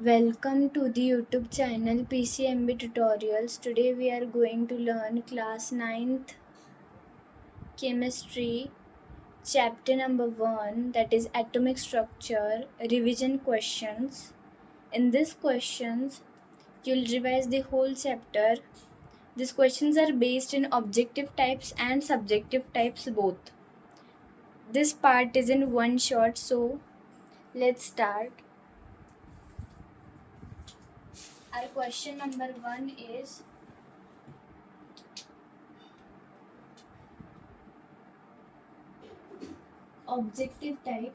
Welcome to the YouTube channel PCMB Tutorials. Today we are going to learn class 9th chemistry chapter number 1, that is atomic structure revision questions. In these questions you'll revise the whole chapter. These questions are based in objective types and subjective types both. This part is in one shot, so let's start. Our question number 1 is objective type.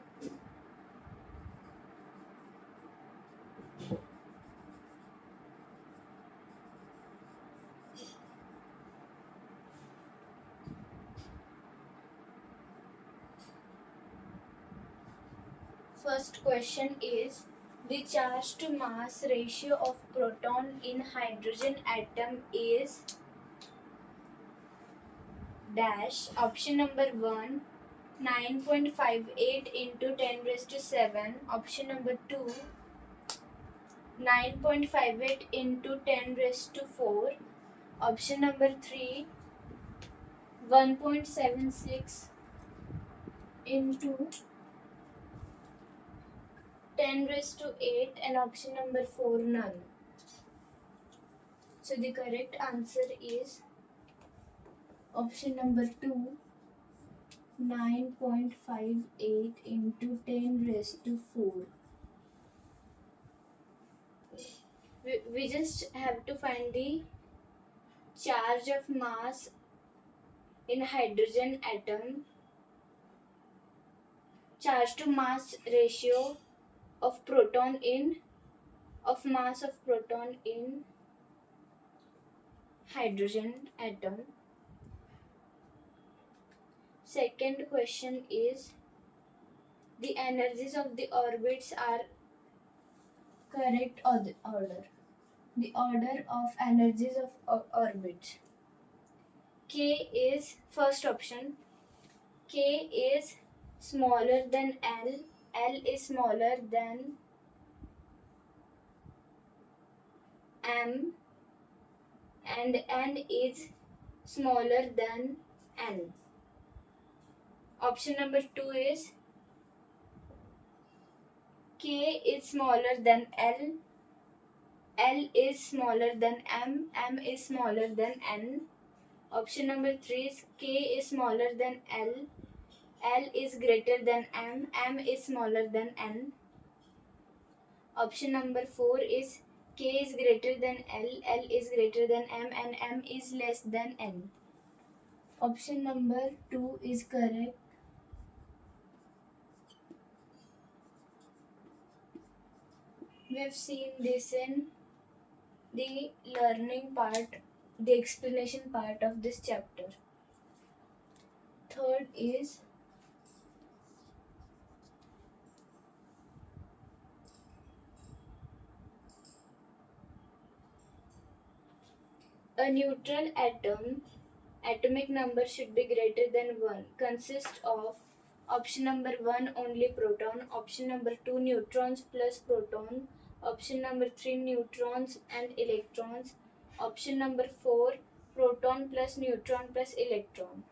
First question is, the charge to mass ratio of proton in hydrogen atom is dash. Option number 1, 9.58 into 10 raised to 7. Option number 2, 9.58 into 10 raised to 4. Option number 3, 1.76 into 10 raised to 8, and option number 4, none. So the correct answer is option number 2, 9.58 into 10 raised to 4. We just have to find the charge of mass in hydrogen atom, charge to mass ratio of mass of proton in hydrogen atom. Second question is, the energies of the orbits are correct order. The order of energies of orbits. K is first option. K is smaller than L. L is smaller than M, and N is smaller than N. Option number 2 is K is smaller than L. L is smaller than M. M is smaller than N. Option number 3 is K is smaller than L. L is greater than M. M is smaller than N. Option number 4 is K is greater than L. L is greater than M, and M is less than N. Option number 2 is correct. We have seen this in the learning part, the explanation part of this chapter. Third is a neutral atom atomic number should be greater than 1 consists of option number 1 only proton, option number 2 neutrons plus proton, option number 3 neutrons and electrons, option number 4 proton plus neutron plus electron.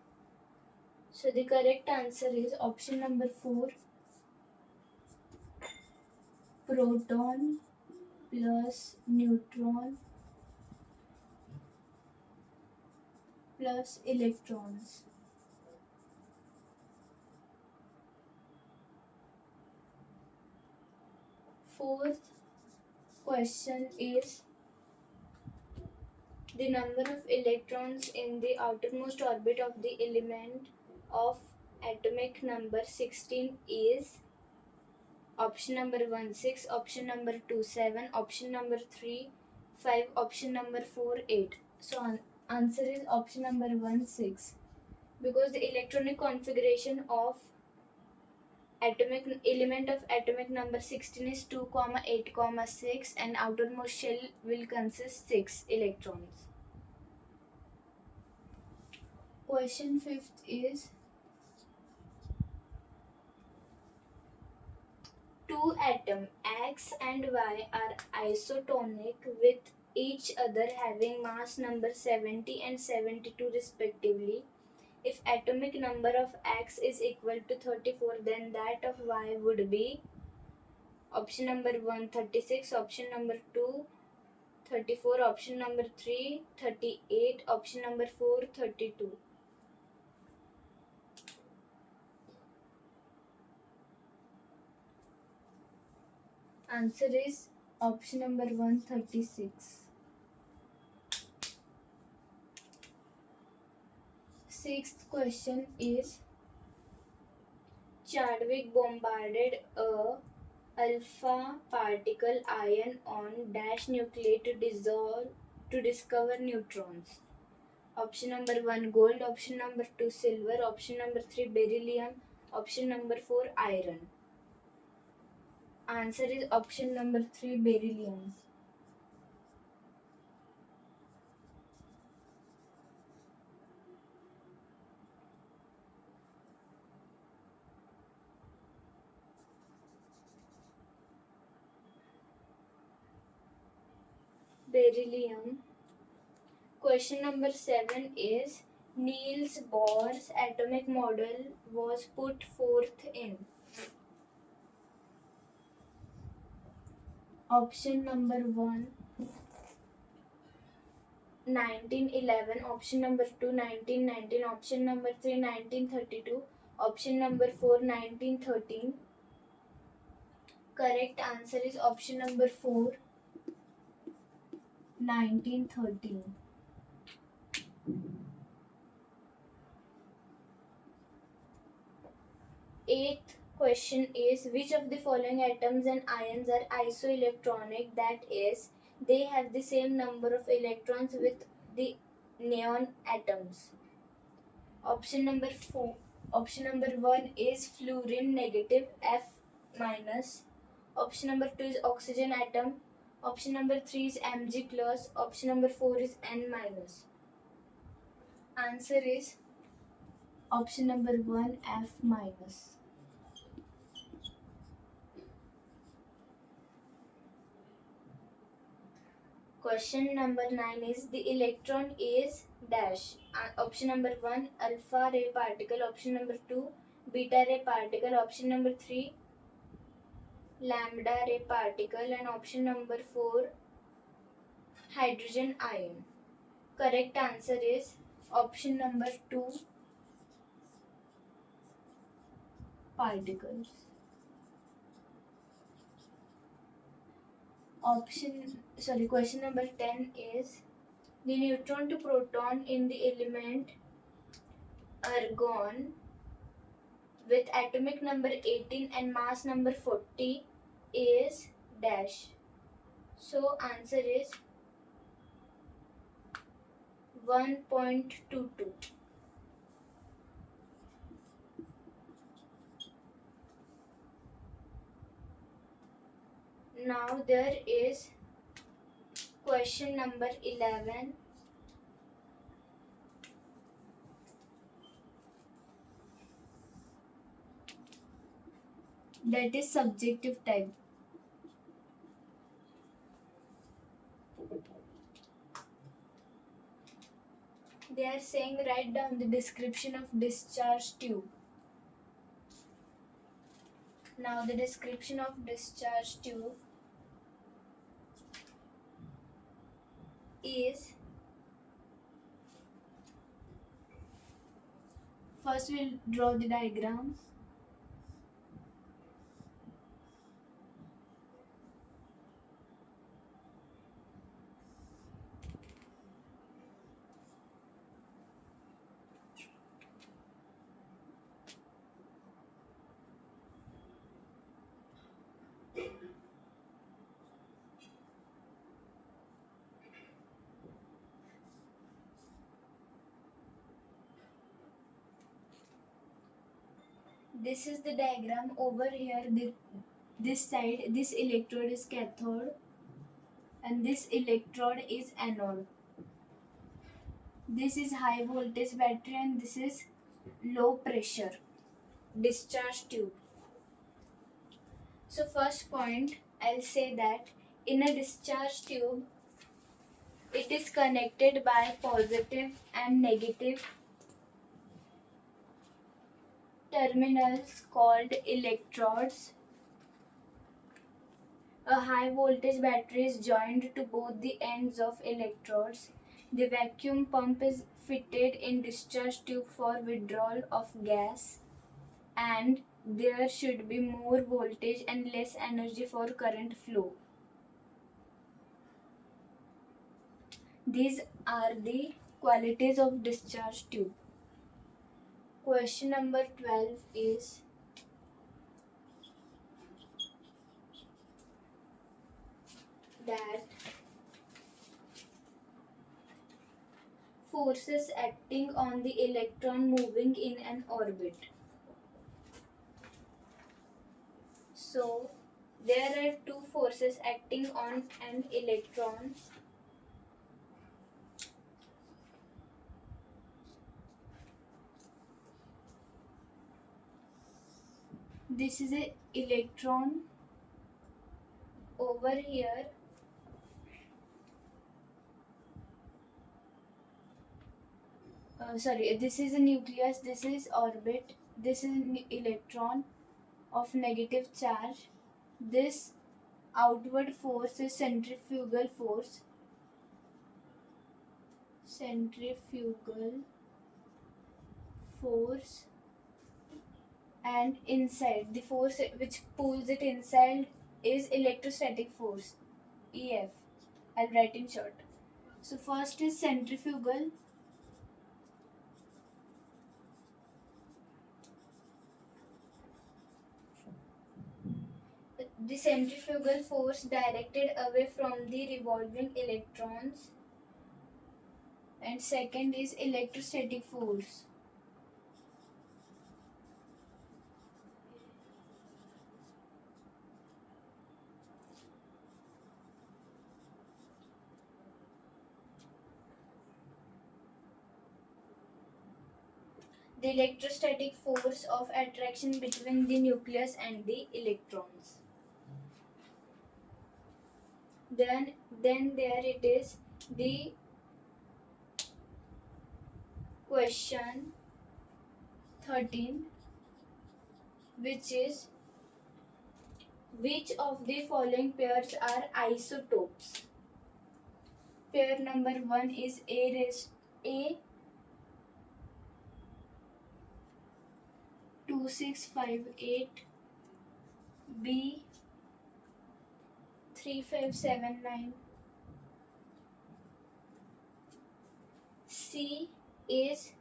So the correct answer is option number 4, proton plus neutron plus electrons. Fourth question is, the number of electrons in the outermost orbit of the element of atomic number 16 is option number 1 6, option number 2 7, option number 3 5, option number 4 8. So answer is option number 1 6, because the electronic configuration of atomic element of atomic number 16 is 2, 8, 6, and outermost shell will consist 6 electrons. Question 5th is, to two atoms X and Y are isotonic with each other having mass number 70 and 72 respectively. If atomic number of X is equal to 34, then that of Y would be option number 1 36, option number 2 34, option number 3 38, option number 4 32. Answer is option number 1 36. Sixth question is Chadwick bombarded a alpha particle ion on dash nuclei to discover neutrons. Option number 1 gold, option number 2 silver, option number 3 beryllium, option number 4 iron. Answer is option number 3 beryllium. Beryllium. Question number 7 is Niels Bohr's atomic model was put forth in option number 1 1911, option number 2 1919, option number 3 1932, option number 4 1913. Correct answer is option number 4 1913. Eighth question is which of the following atoms and ions are isoelectronic, that is they have the same number of electrons with the neon atoms. Option number 4 option number 1 is fluorine negative F minus, option number 2 is oxygen atom, option number 3 is Mg plus, option number 4 is N minus. Answer is option number 1 F minus. Question number 9 is the electron is dash. Option number 1 alpha ray particle, option number 2 beta ray particle, option number 3 lambda ray particle, and option number 4 hydrogen ion. Correct answer is option number 2 particles. Question number 10 is the neutron to proton in the element argon with atomic number 18 and mass number 40 is dash. So answer is 1.22. Now there is question number 11. That is subjective type. They are saying write down the description of discharge tube. Now the description of discharge tube is, first we'll draw the diagram. This is the diagram. Over here, this side, this electrode is cathode and this electrode is anode. This is high voltage battery and this is low pressure discharge tube. So first point, I'll say that in a discharge tube, it is connected by positive and negative terminals called electrodes. A high voltage battery is joined to both the ends of electrodes. The vacuum pump is fitted in discharge tube for withdrawal of gas, and there should be more voltage and less energy for current flow. These are the qualities of discharge tube. Question number 12 is that forces acting on the electron moving in an orbit. So, there are two forces acting on an electron. This is an electron over here. This is a nucleus, this is orbit, this is an electron of negative charge. This outward force is centrifugal force. Centrifugal force. And inside, the force which pulls it inside is electrostatic force, EF. I'll write in short. So first is centrifugal. The centrifugal force directed away from the revolving electrons. And second is electrostatic force. The electrostatic force of attraction between the nucleus and the electrons. Then there it is, the question 13, which is, which of the following pairs are isotopes? Pair number 1 is A 2658, B 3579, C is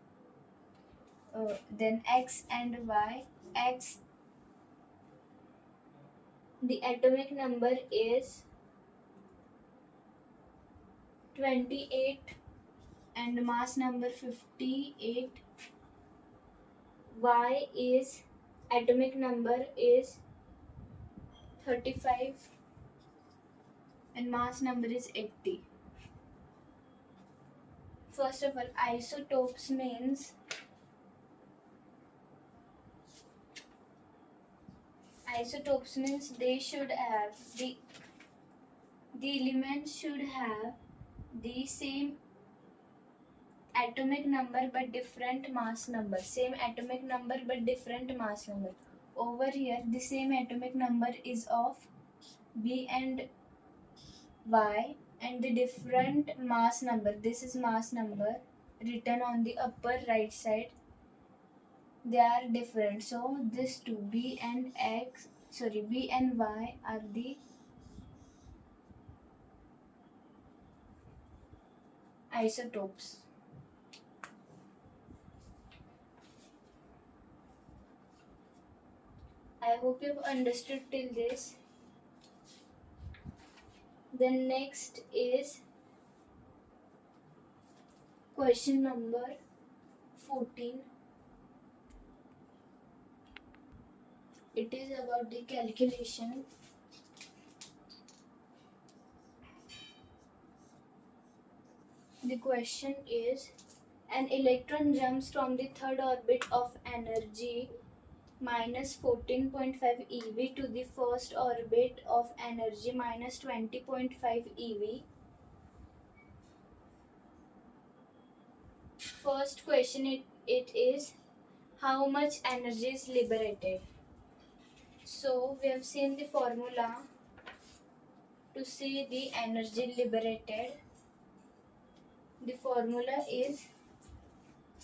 then X and Y. X, the atomic number is 28 and mass number 58. Y is atomic number is 35 and mass number is 80. First of all, isotopes means they should have the elements should have the same atomic number but different mass number. Same atomic number but different mass number. Over here, the same atomic number is of B and Y, and the different mass number. This is mass number written on the upper right side. They are different. So this two, B and Y are the isotopes. I hope you've understood till this. Then next is question number 14. It is about the calculation. The question is, an electron jumps from the third orbit of energy minus 14.5 eV to the first orbit of energy minus 20.5 eV. First question it is how much energy is liberated. So we have seen the formula to see the energy liberated. The formula is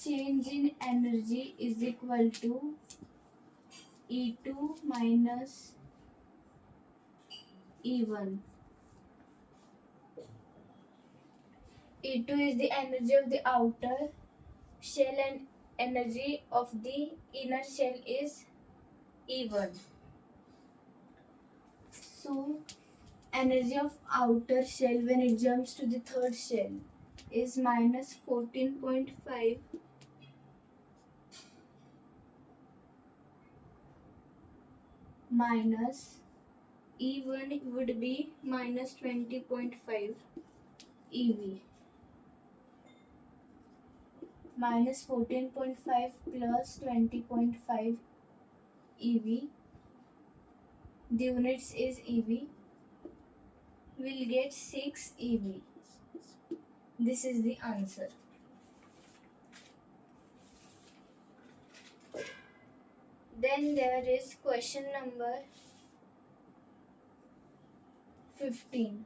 change in energy is equal to E2 minus E1. E2 is the energy of the outer shell and energy of the inner shell is E1. So energy of outer shell when it jumps to the third shell is minus 14.5 minus E1 would be minus 20.5 EV. Minus 14.5 plus 20.5 EV. The units is EV. We'll get 6 EV. This is the answer. Then there is question number 15.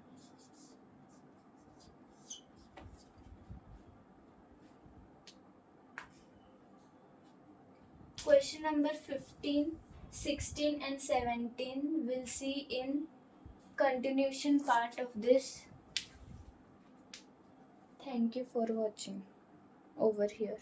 Question number 15, 16 and 17 we'll see in continuation part of this. Thank you for watching over here.